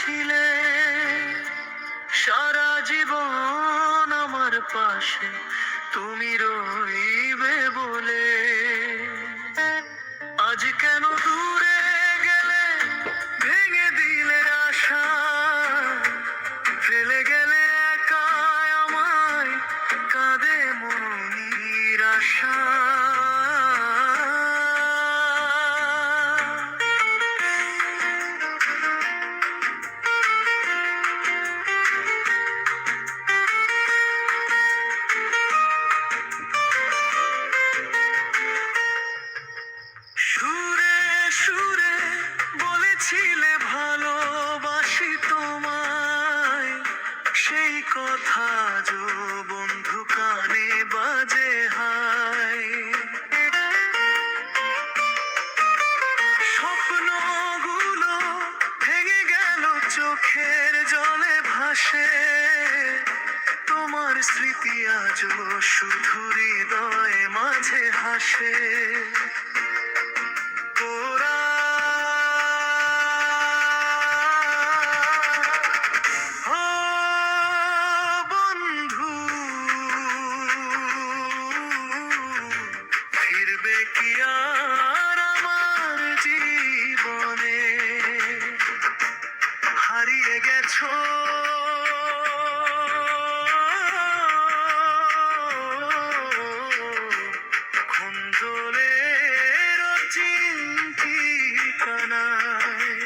ছিলে সারা জীবন আমার পাশে তুমি রইবে বলে। আজ কেন দূরে গেলে, ভেঙে দিলে আশা, ফেলে গেলে একা আমায়, কাঁদে মন নিরাশা। সুরে সুরে বলেছিলে ভালোবাসি তোমায়, সেই কথা যো বন্ধু কানে বাজে হায়। স্বপ্নগুলো ভেঙে গেল চোখের জলে ভাসে, তোমার স্মৃতি আজও শুধু হৃদয় মাঝে হাসে। তোরা ও বন্ধু, ফিরবে কি আর আমার জীবনে? হারিয়ে গেছো খুঞ্জলের ঠিকানায়।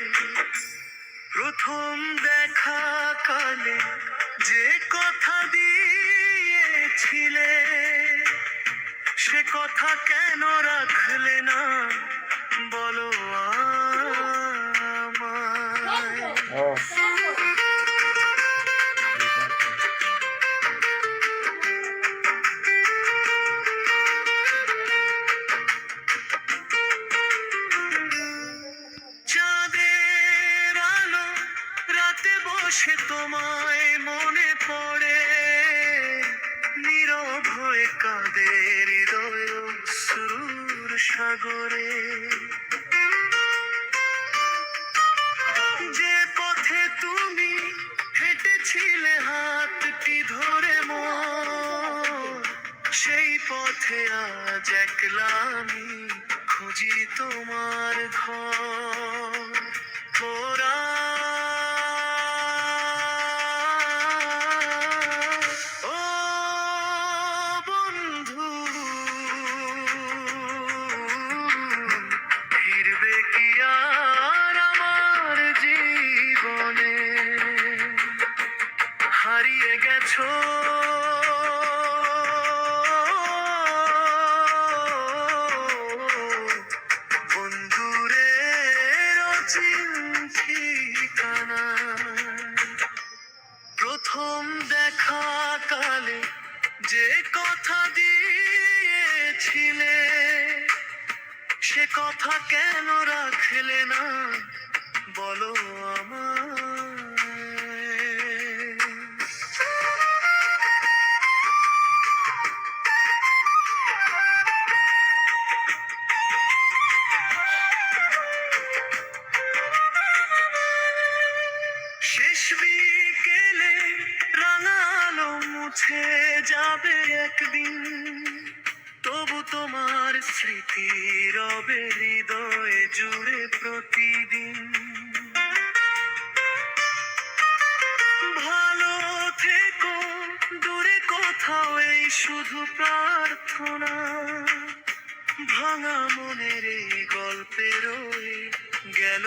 প্রথম দেখা কালে যে কথা দিয়েছিলে, সে কথা কেন রাখলে না বলো আমায়। চাঁদের আলো রাতে বসে তোমায় মনে পড়ে, নীরব হয়ে কাঁদে হৃদয় অশ্রুর সাগরে। যে পথে তুমি হেঁটেছিলে হাতটি ধরে মোর, সেই পথে আজ একলা আমি খুঁজি তোমার ঘর। তোরা ও বন্ধু, ফিরবে কি আর আমার জীবনে? হারিয়ে গেছো বন্ধুরের ঠিকানা। প্রথম দেখা কালে যে কথা দিয়েছিলে, সে কথা কেন রাখলে না বলো আমায়। শেষ বিকেলে রাঙা আলো মুছে যাবে একদিন, তবু তোমার স্মৃতি রবে হৃদয়ে জুড়ে প্রতিদিন। ভালো থেকো দূরে কোথাও, এই শুধু প্রার্থনা। ভাঙা মনের এই গল্পে রয়ে গেল